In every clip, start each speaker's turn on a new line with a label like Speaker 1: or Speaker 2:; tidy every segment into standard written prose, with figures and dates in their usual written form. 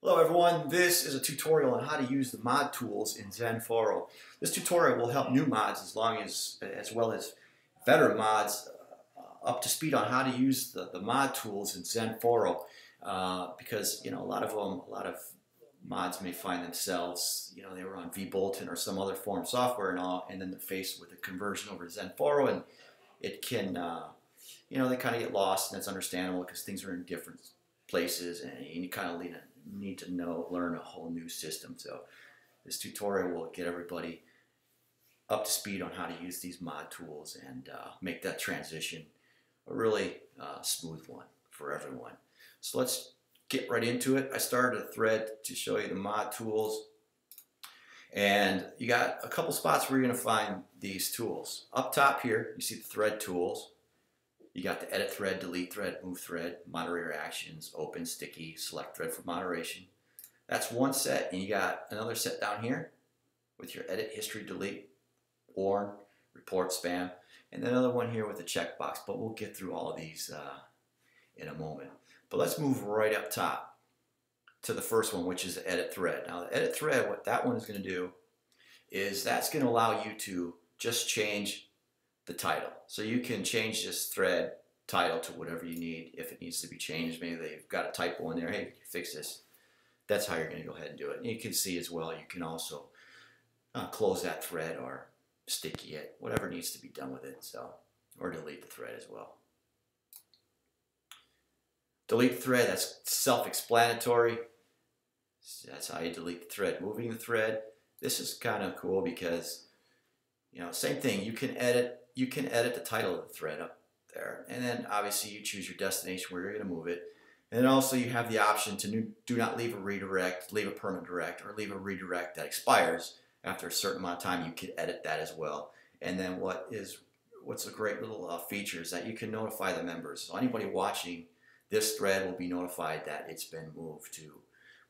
Speaker 1: Hello everyone, this is a tutorial on how to use the mod tools in Xenforo. This tutorial will help new mods as well as veteran mods up to speed on how to use the mod tools in Xenforo because a lot of mods may find themselves, they were on vBulletin or some other form of software and then they're faced with a conversion over to Xenforo, and it can, they kind of get lost, and it's understandable because things are in different places and you kind of need to learn a whole new system. So this tutorial will get everybody up to speed on how to use these mod tools and make that transition a really smooth one for everyone. So let's get right into it. I started a thread to show you the mod tools, and you got a couple spots where you're going to find these tools. Up top here you see the thread tools. You got the edit thread, delete thread, move thread, moderator actions, open, sticky, select thread for moderation. That's one set, and you got another set down here with your edit, history, delete, warn, report, spam, and then another one here with the checkbox. But we'll get through all of these in a moment. But let's move right up top to the first one, which is the edit thread. Now the edit thread, what that one is going to do is that's going to allow you to just change the title. So you can change this thread title to whatever you need if it needs to be changed. Maybe they've got a typo in there. Hey, fix this. That's how you're going to go ahead and do it. And you can see as well, you can also close that thread or sticky it, whatever needs to be done with it. So, or delete the thread as well. Delete the thread, that's self-explanatory. That's how you delete the thread. Moving the thread, this is kind of cool because, same thing. You can edit the title of the thread up there, and then obviously you choose your destination where you're going to move it. And then also you have the option to do not leave a redirect, leave a permanent direct, or leave a redirect that expires after a certain amount of time. You can edit that as well. And then what's a great little feature is that you can notify the members. So anybody watching this thread will be notified that it's been moved to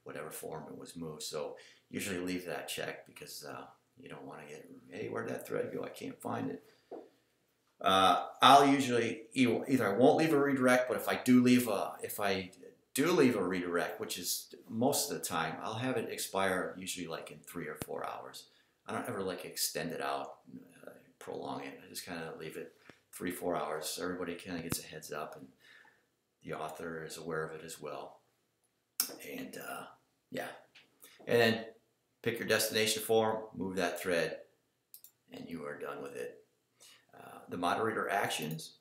Speaker 1: whatever form it was moved. So usually leave that checked because you don't want to get, hey, where'd that thread go? I can't find it. I'll usually either I won't leave a redirect, but if I do leave a redirect, which is most of the time, I'll have it expire usually like in 3 or 4 hours. I don't ever extend it out, prolong it. I just kind of leave it 3 or 4 hours so everybody kind of gets a heads up and the author is aware of it as well. And yeah, and then pick your destination form, move that thread, and you are done with it. The moderator actions.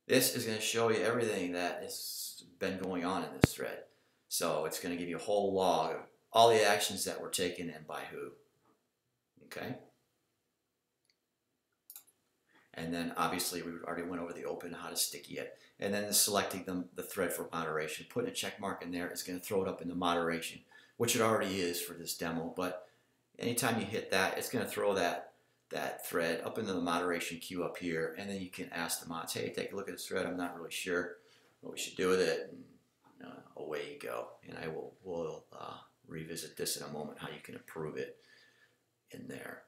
Speaker 1: This is going to show you everything that has been going on in this thread. So it's going to give you a whole log of all the actions that were taken and by who. Okay? And then obviously we already went over the open, how to sticky it. And then selecting the thread for moderation. Putting a check mark in there is going to throw it up in the moderation, which it already is for this demo. But anytime you hit that, it's going to throw that thread up into the moderation queue up here, and then you can ask the mods, hey, take a look at this thread. I'm not really sure what we should do with it, and away you go. And we'll revisit this in a moment, how you can improve it in there.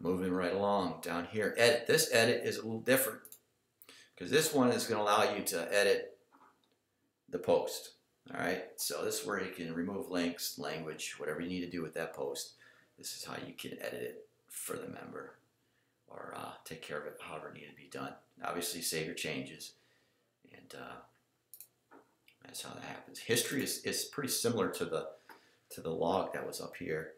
Speaker 1: Moving right along down here, edit. This edit is a little different because this one is going to allow you to edit the post. All right, so this is where you can remove links, language, whatever you need to do with that post. This is how you can edit it for the member, or take care of it however it needs to be done. Obviously save your changes, and that's how that happens. History is pretty similar to the log that was up here,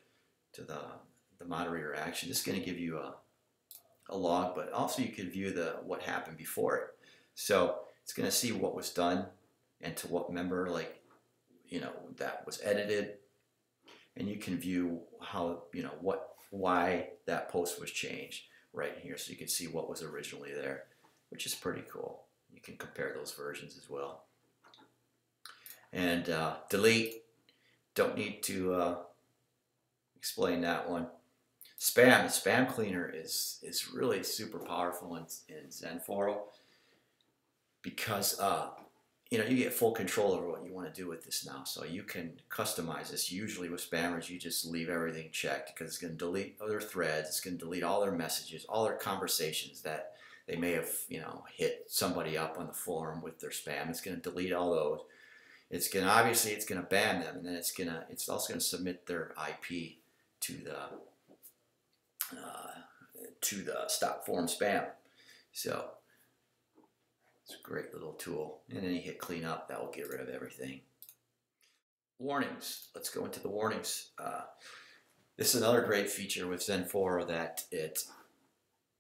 Speaker 1: to the moderator action. This is going to give you a log, but also you can view what happened before it. So it's going to see what was done and to what member that was edited, and you can view how why that post was changed right here, so you can see what was originally there, which is pretty cool. You can compare those versions as well. And delete, don't need to explain that one. Spam, the spam cleaner is really super powerful in Xenforo because you get full control over what you want to do with this now. So you can customize this. Usually with spammers, you just leave everything checked because it's going to delete other threads. It's going to delete all their messages, all their conversations that they may have, hit somebody up on the forum with their spam. It's going to delete all those. it's gonna obviously it's gonna ban them, and then it's also gonna submit their IP to the stop forum spam. So it's a great little tool. And then you hit clean up, that will get rid of everything. Warnings. Let's go into the warnings. This is another great feature with Xenforo, that it's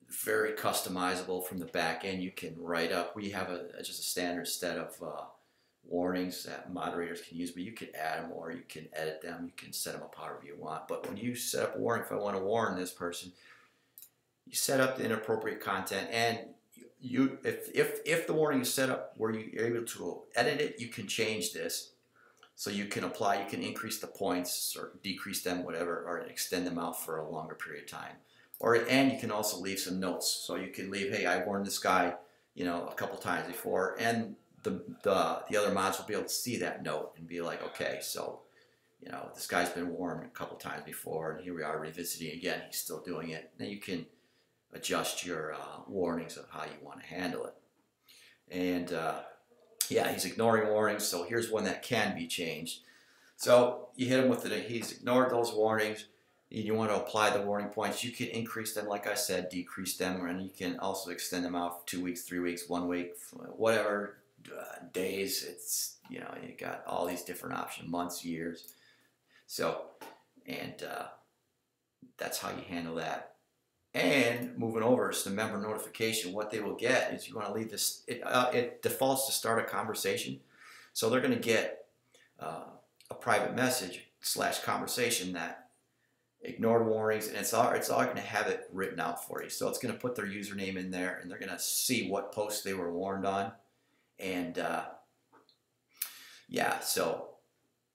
Speaker 1: very customizable from the back end. You can write up. We have just a standard set of warnings that moderators can use, but you can add them or you can edit them. You can set them up however you want. But when you set up a warning, if I want to warn this person, you set up the inappropriate content, and if the warning is set up where you're able to edit it, you can change this. So you can apply, you can increase the points or decrease them, whatever, or extend them out for a longer period of time. And you can also leave some notes. So you can leave, hey, I warned this guy, a couple times before, and the other mods will be able to see that note and be like, okay, so this guy's been warned a couple times before, and here we are revisiting again. He's still doing it. Then you can adjust your warnings of how you want to handle it. And yeah, he's ignoring warnings, so here's one that can be changed. So you hit him with it. He's ignored those warnings. You want to apply the warning points. You can increase them, like I said, decrease them, and you can also extend them out for 2 weeks, 3 weeks, 1 week, whatever days. It's you got all these different options, months, years. So, and that's how you handle that. And moving over to the member notification, what they will get is you want to leave this. It defaults to start a conversation, so they're going to get a private message / conversation that ignored warnings, and it's all going to have it written out for you. So it's going to put their username in there, and they're going to see what post they were warned on, and yeah, so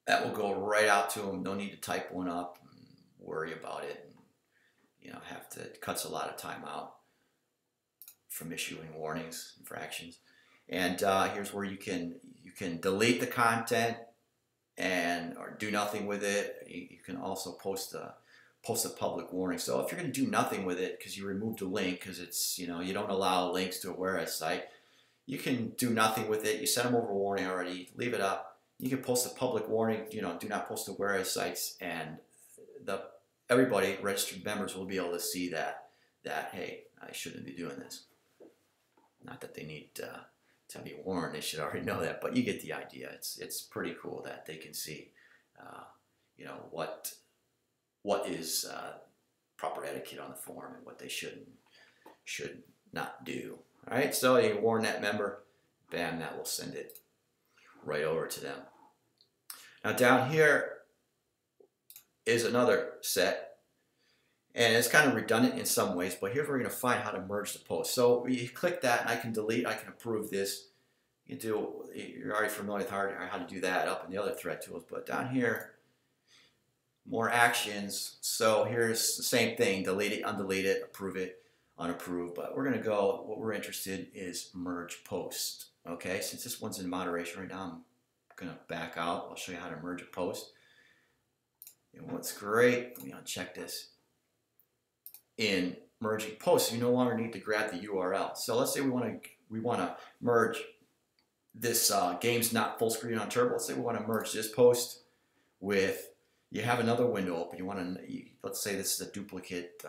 Speaker 1: that will go right out to them. No need to type one up and worry about it. It cuts a lot of time out from issuing warnings, infractions. And here's where you can delete the content or do nothing with it. You can also post a public warning. So if you're going to do nothing with it because you removed a link because it's you don't allow links to a whereas site, you can do nothing with it. You sent them over a warning already. Leave it up. You can post a public warning. Do not post to whereas sites, and everybody, registered members, will be able to see that hey, I shouldn't be doing this. Not that they need to be warned; they should already know that. But you get the idea. It's pretty cool that they can see, what is proper etiquette on the forum and what they should not do. All right, so you warn that member, bam, that will send it right over to them. Now down here is another set, and it's kind of redundant in some ways, but here's where we're going to find how to merge the post. So you click that, and I can delete, I can approve this. You're already familiar with how to do that up in the other thread tools, but down here, more actions. So here's the same thing: delete it, undelete it, approve it, unapprove. But we're going to go, what we're interested in is merge post. Okay, since this one's in moderation right now, I'm going to back out. I'll show you how to merge a post. And what's great, let me uncheck this. In merging posts, you no longer need to grab the URL. So let's say we want to merge this game's not full screen on Turbo. Let's say we want to merge this post with, you have another window open. Let's say this is a duplicate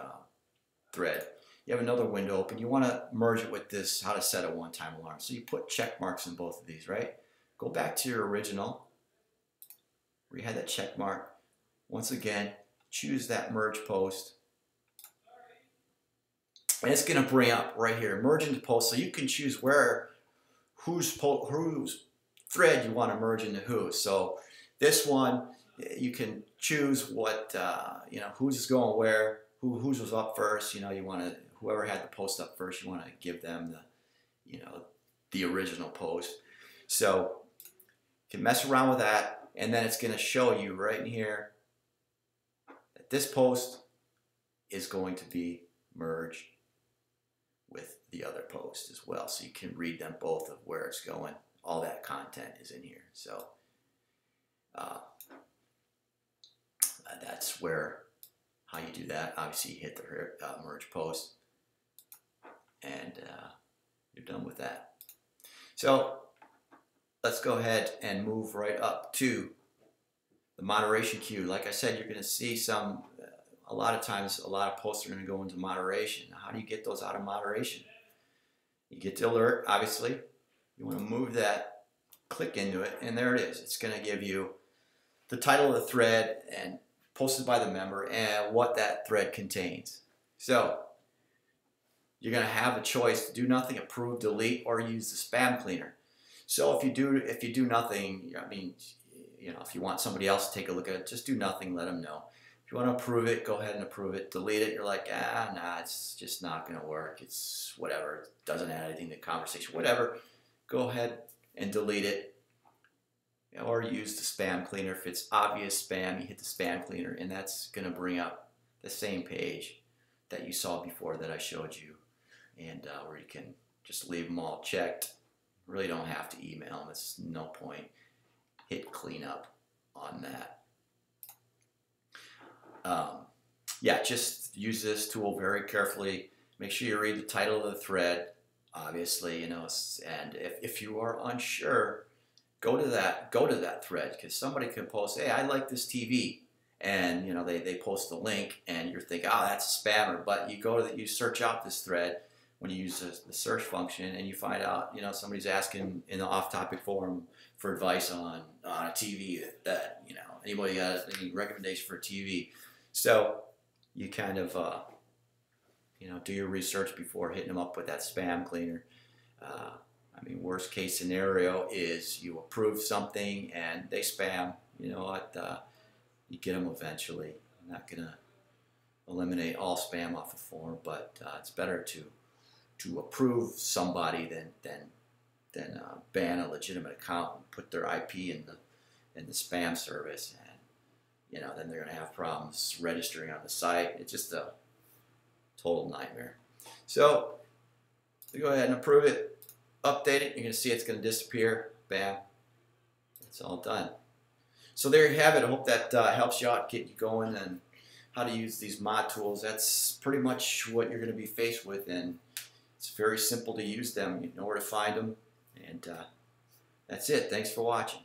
Speaker 1: thread. You have another window open. You want to merge it with this, how to set a one-time alarm. So you put check marks in both of these, right? Go back to your original, where you had that check mark. Once again, choose that merge post. And it's going to bring up right here, merge into post. So you can choose whose thread you want to merge into who. So this one, you can choose what, who's is going where, whose was up first. You want to, whoever had the post up first, you want to give them the original post. So you can mess around with that, and then it's going to show you right in here that this post is going to be merged with the other post as well. So you can read them both of where it's going. All that content is in here. So that's how you do that. Obviously you hit the merge post, and you're done with that. So let's go ahead and move right up to the moderation queue. Like I said, you're going to see a lot of times, a lot of posts are going to go into moderation. How do you get those out of moderation? You get the alert, obviously. You want to move that, click into it, and there it is. It's going to give you the title of the thread and posted by the member and what that thread contains. So you're going to have a choice to do nothing, approve, delete, or use the spam cleaner. So if you do nothing, I mean, if you want somebody else to take a look at it, just do nothing, let them know. If you want to approve it, go ahead and approve it. Delete it, you're like, nah, it's just not going to work. It's whatever. It doesn't add anything to the conversation. Whatever. Go ahead and delete it. Or use the spam cleaner. If it's obvious spam, you hit the spam cleaner, and that's going to bring up the same page that you saw before that I showed you, and where you can just leave them all checked. Really don't have to email them. It's no point. Hit cleanup on that. Yeah, just use this tool very carefully. Make sure you read the title of the thread, obviously, and if you are unsure, go to that thread, because somebody can post, hey, I like this TV, and they post the link, and you're thinking, oh, that's a spammer. But you search out this thread when you use the search function, and you find out somebody's asking in the off-topic forum for advice on a TV that anybody got any recommendation for a TV. So you kind of do your research before hitting them up with that spam cleaner. I mean, worst case scenario is you approve something and they spam. You know what? You get them eventually. I'm not gonna eliminate all spam off the form, but it's better to approve somebody than ban a legitimate account and put their IP in the spam service, and then they're gonna have problems registering on the site. It's just a total nightmare. So go ahead and approve it. Update it, you're going to see it's going to disappear. Bam. It's all done. So there you have it. I hope that helps you out, get you going, and how to use these mod tools. That's pretty much what you're going to be faced with, and it's very simple to use them. You know where to find them, and that's it. Thanks for watching.